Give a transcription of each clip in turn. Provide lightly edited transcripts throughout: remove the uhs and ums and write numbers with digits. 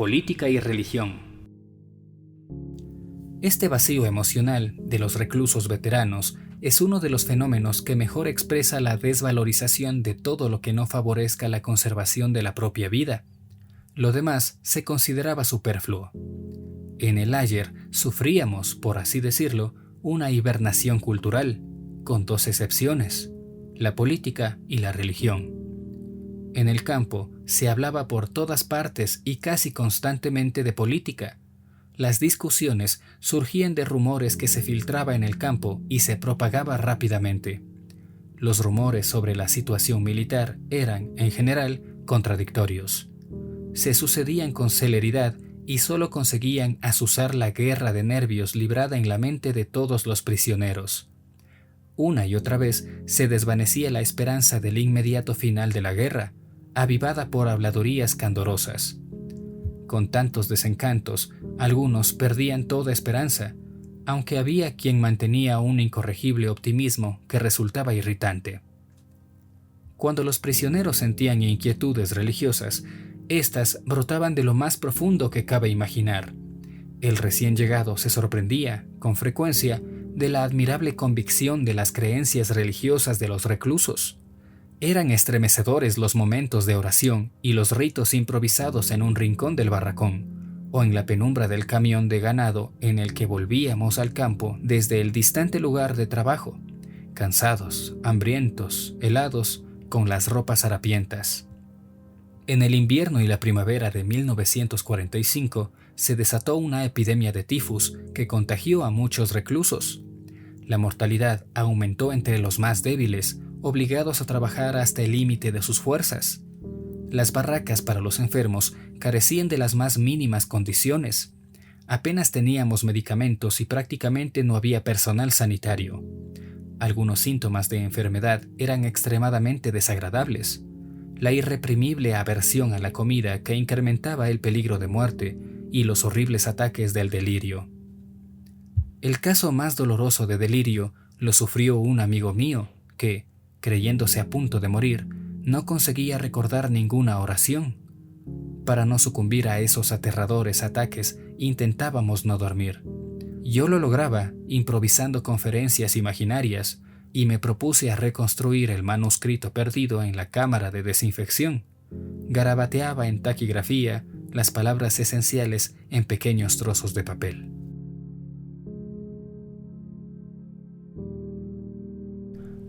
política y religión. Este vacío emocional de los reclusos veteranos es uno de los fenómenos que mejor expresa la desvalorización de todo lo que no favorezca la conservación de la propia vida. Lo demás se consideraba superfluo. En el ayer sufríamos, por así decirlo, una hibernación cultural, con dos excepciones: la política y la religión. En el campo se hablaba por todas partes y casi constantemente de política. Las discusiones surgían de rumores que se filtraba en el campo y se propagaba rápidamente. Los rumores sobre la situación militar eran, en general, contradictorios. Se sucedían con celeridad y solo conseguían azuzar la guerra de nervios librada en la mente de todos los prisioneros. Una y otra vez se desvanecía la esperanza del inmediato final de la guerra, avivada por habladurías candorosas. Con tantos desencantos, algunos perdían toda esperanza, aunque había quien mantenía un incorregible optimismo que resultaba irritante. Cuando los prisioneros sentían inquietudes religiosas, éstas brotaban de lo más profundo que cabe imaginar. El recién llegado se sorprendía, con frecuencia, de la admirable convicción de las creencias religiosas de los reclusos. Eran estremecedores los momentos de oración y los ritos improvisados en un rincón del barracón, o en la penumbra del camión de ganado en el que volvíamos al campo desde el distante lugar de trabajo, cansados, hambrientos, helados, con las ropas harapientas. En el invierno y la primavera de 1945 se desató una epidemia de tifus que contagió a muchos reclusos. La mortalidad aumentó entre los más débiles, obligados a trabajar hasta el límite de sus fuerzas. Las barracas para los enfermos carecían de las más mínimas condiciones. Apenas teníamos medicamentos y prácticamente no había personal sanitario. Algunos síntomas de enfermedad eran extremadamente desagradables. La irreprimible aversión a la comida que incrementaba el peligro de muerte y los horribles ataques del delirio. El caso más doloroso de delirio lo sufrió un amigo mío que, creyéndose a punto de morir, no conseguía recordar ninguna oración. Para no sucumbir a esos aterradores ataques, intentábamos no dormir. Yo lo lograba improvisando conferencias imaginarias y me propuse a reconstruir el manuscrito perdido en la cámara de desinfección. Garabateaba en taquigrafía las palabras esenciales en pequeños trozos de papel.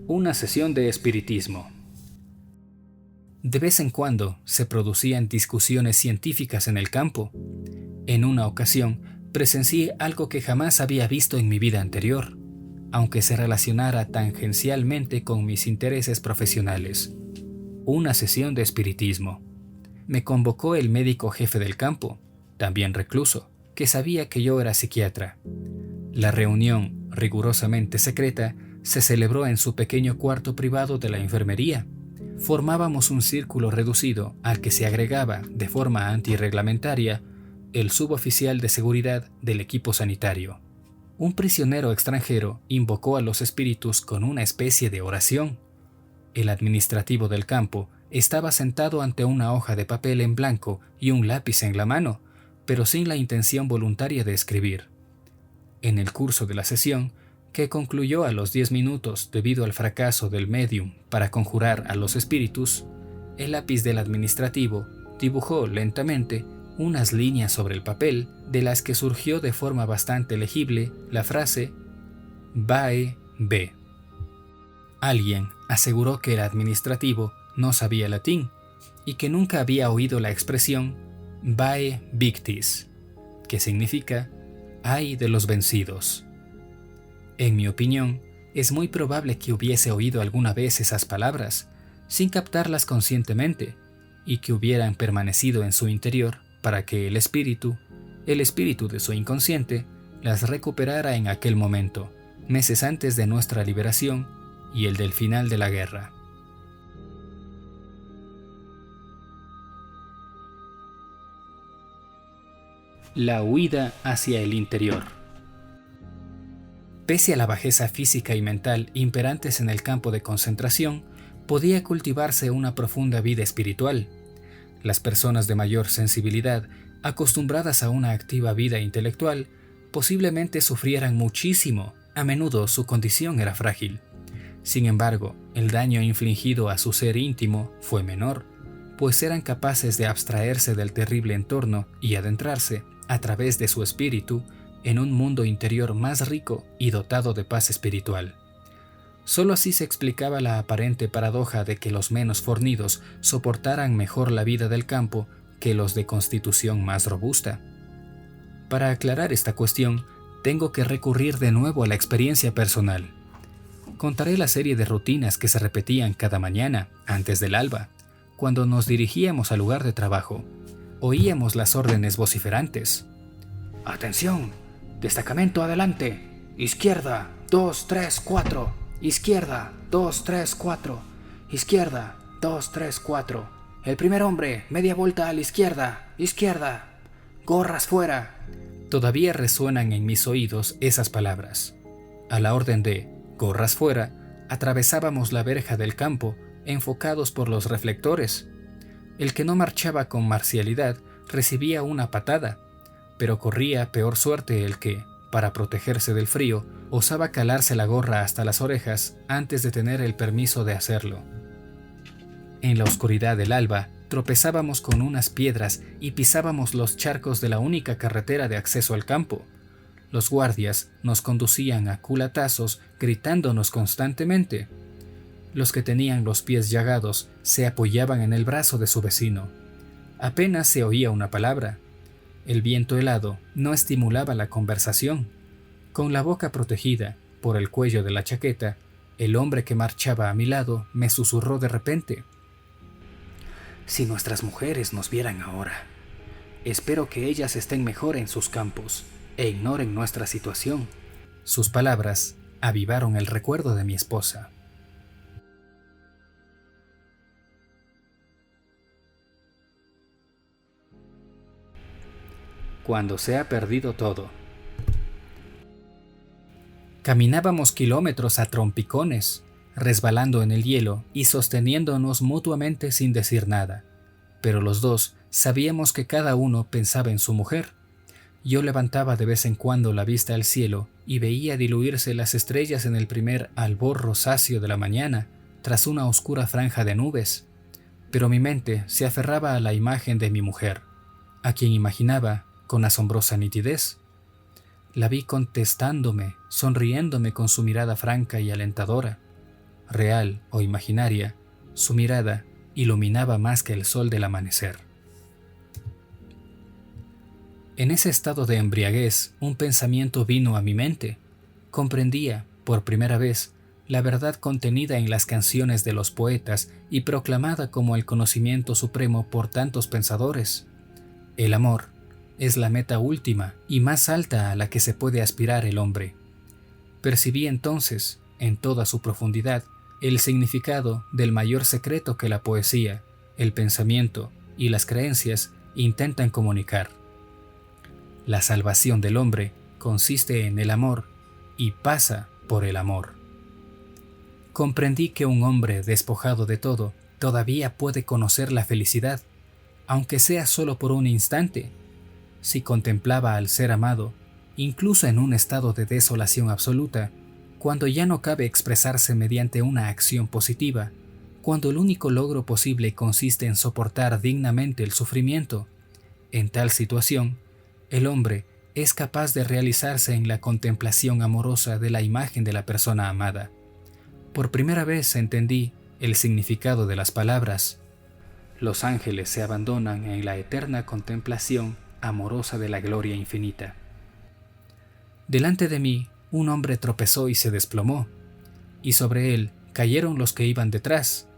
Una sesión de espiritismo. De vez en cuando se producían discusiones científicas en el campo. En una ocasión presencié algo que jamás había visto en mi vida anterior, aunque se relacionara tangencialmente con mis intereses profesionales. Una sesión de espiritismo. Me convocó el médico jefe del campo, también recluso, que sabía que yo era psiquiatra. La reunión, rigurosamente secreta, se celebró en su pequeño cuarto privado de la enfermería. Formábamos un círculo reducido al que se agregaba, de forma antirreglamentaria, el suboficial de seguridad del equipo sanitario. Un prisionero extranjero invocó a los espíritus con una especie de oración. El administrativo del campo estaba sentado ante una hoja de papel en blanco y un lápiz en la mano, pero sin la intención voluntaria de escribir. En el curso de la sesión, que concluyó a los 10 minutos debido al fracaso del médium para conjurar a los espíritus, el lápiz del administrativo dibujó lentamente unas líneas sobre el papel de las que surgió de forma bastante legible la frase Vae Be. Alguien aseguró que el administrativo no sabía latín y que nunca había oído la expresión Vae Victis, que significa ay de los vencidos. En mi opinión, es muy probable que hubiese oído alguna vez esas palabras, sin captarlas conscientemente, y que hubieran permanecido en su interior para que el espíritu de su inconsciente, las recuperara en aquel momento, meses antes de nuestra liberación y el del final de la guerra. La huida hacia el interior. Pese a la bajeza física y mental imperantes en el campo de concentración, podía cultivarse una profunda vida espiritual. Las personas de mayor sensibilidad acostumbradas a una activa vida intelectual, posiblemente sufrieran muchísimo. A menudo su condición era frágil. Sin embargo, el daño infligido a su ser íntimo fue menor, pues eran capaces de abstraerse del terrible entorno y adentrarse, a través de su espíritu, en un mundo interior más rico y dotado de paz espiritual. Solo así se explicaba la aparente paradoja de que los menos fornidos soportaran mejor la vida del campo que los de constitución más robusta. Para aclarar esta cuestión, tengo que recurrir de nuevo a la experiencia personal. Contaré la serie de rutinas que se repetían cada mañana, antes del alba, cuando nos dirigíamos al lugar de trabajo. Oíamos las órdenes vociferantes. «Atención, destacamento adelante, izquierda, 2, 3, 4, izquierda, 2, 3, 4, izquierda, 2, 3, 4, el primer hombre, media vuelta a la izquierda, izquierda, gorras fuera». Todavía resuenan en mis oídos esas palabras. A la orden de «gorras fuera», atravesábamos la verja del campo, enfocados por los reflectores. El que no marchaba con marcialidad recibía una patada, pero corría peor suerte el que, para protegerse del frío, osaba calarse la gorra hasta las orejas antes de tener el permiso de hacerlo. En la oscuridad del alba, tropezábamos con unas piedras y pisábamos los charcos de la única carretera de acceso al campo. Los guardias nos conducían a culatazos, gritándonos constantemente. Los que tenían los pies llagados se apoyaban en el brazo de su vecino. Apenas se oía una palabra. El viento helado no estimulaba la conversación. Con la boca protegida por el cuello de la chaqueta, el hombre que marchaba a mi lado me susurró de repente: «Si nuestras mujeres nos vieran ahora, espero que ellas estén mejor en sus campos e ignoren nuestra situación». Sus palabras avivaron el recuerdo de mi esposa. Cuando se ha perdido todo. Caminábamos kilómetros a trompicones, resbalando en el hielo y sosteniéndonos mutuamente sin decir nada. Pero los dos sabíamos que cada uno pensaba en su mujer. Yo levantaba de vez en cuando la vista al cielo y veía diluirse las estrellas en el primer albor rosáceo de la mañana, tras una oscura franja de nubes. Pero mi mente se aferraba a la imagen de mi mujer, a quien imaginaba con asombrosa nitidez. La vi contestándome, sonriéndome con su mirada franca y alentadora. Real o imaginaria, su mirada iluminaba más que el sol del amanecer. En ese estado de embriaguez, un pensamiento vino a mi mente. Comprendía, por primera vez, la verdad contenida en las canciones de los poetas y proclamada como el conocimiento supremo por tantos pensadores. El amor es la meta última y más alta a la que se puede aspirar el hombre. Percibí entonces, en toda su profundidad, el significado del mayor secreto que la poesía, el pensamiento y las creencias intentan comunicar. La salvación del hombre consiste en el amor y pasa por el amor. Comprendí que un hombre despojado de todo todavía puede conocer la felicidad, aunque sea solo por un instante, si contemplaba al ser amado, incluso en un estado de desolación absoluta, cuando ya no cabe expresarse mediante una acción positiva, cuando el único logro posible consiste en soportar dignamente el sufrimiento. En tal situación, el hombre es capaz de realizarse en la contemplación amorosa de la imagen de la persona amada. Por primera vez entendí el significado de las palabras: los ángeles se abandonan en la eterna contemplación amorosa de la gloria infinita. Delante de mí, un hombre tropezó y se desplomó, y sobre él cayeron los que iban detrás.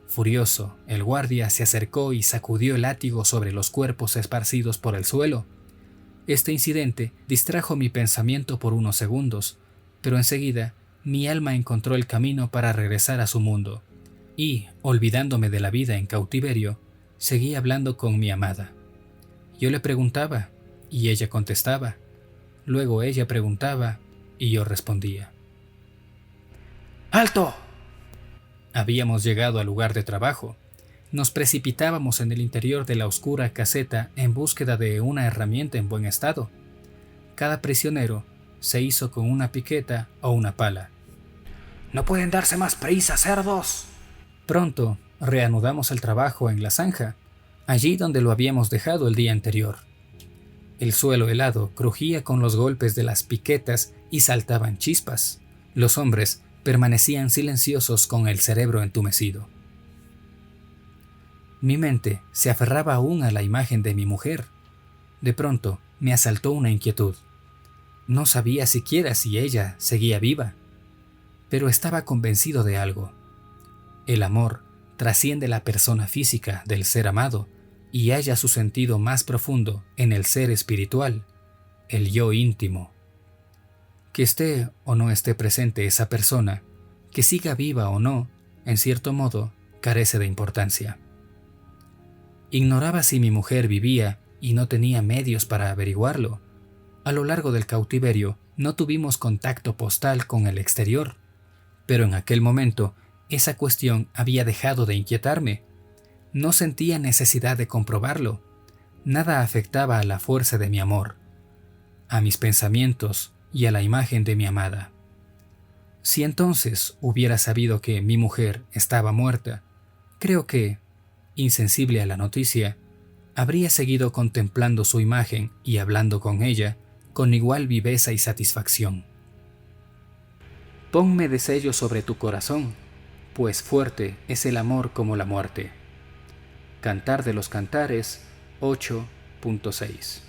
Furioso, el guardia se acercó y sacudió el látigo sobre los cuerpos esparcidos por el suelo. Este incidente distrajo mi pensamiento por unos segundos, pero enseguida mi alma encontró el camino para regresar a su mundo, y, olvidándome de la vida en cautiverio, seguí hablando con mi amada. Yo le preguntaba, y ella contestaba. Luego ella preguntaba, y yo respondía. ¡Alto! Habíamos llegado al lugar de trabajo. Nos precipitábamos en el interior de la oscura caseta en búsqueda de una herramienta en buen estado. Cada prisionero se hizo con una piqueta o una pala. «¡No pueden darse más prisa, cerdos!». Pronto reanudamos el trabajo en la zanja, allí donde lo habíamos dejado el día anterior. El suelo helado crujía con los golpes de las piquetas y saltaban chispas. Los hombres permanecían silenciosos con el cerebro entumecido. Mi mente se aferraba aún a la imagen de mi mujer. De pronto me asaltó una inquietud. No sabía siquiera si ella seguía viva, pero estaba convencido de algo. El amor trasciende la persona física del ser amado y halla su sentido más profundo en el ser espiritual, el yo íntimo. Que esté o no esté presente esa persona, que siga viva o no, en cierto modo, carece de importancia. Ignoraba si mi mujer vivía y no tenía medios para averiguarlo. A lo largo del cautiverio no tuvimos contacto postal con el exterior, pero en aquel momento esa cuestión había dejado de inquietarme. No sentía necesidad de comprobarlo. Nada afectaba a la fuerza de mi amor, a mis pensamientos y a la imagen de mi amada. Si entonces hubiera sabido que mi mujer estaba muerta, creo que, insensible a la noticia, habría seguido contemplando su imagen y hablando con ella con igual viveza y satisfacción. Ponme de sello sobre tu corazón, pues fuerte es el amor como la muerte. Cantar de los Cantares 8.6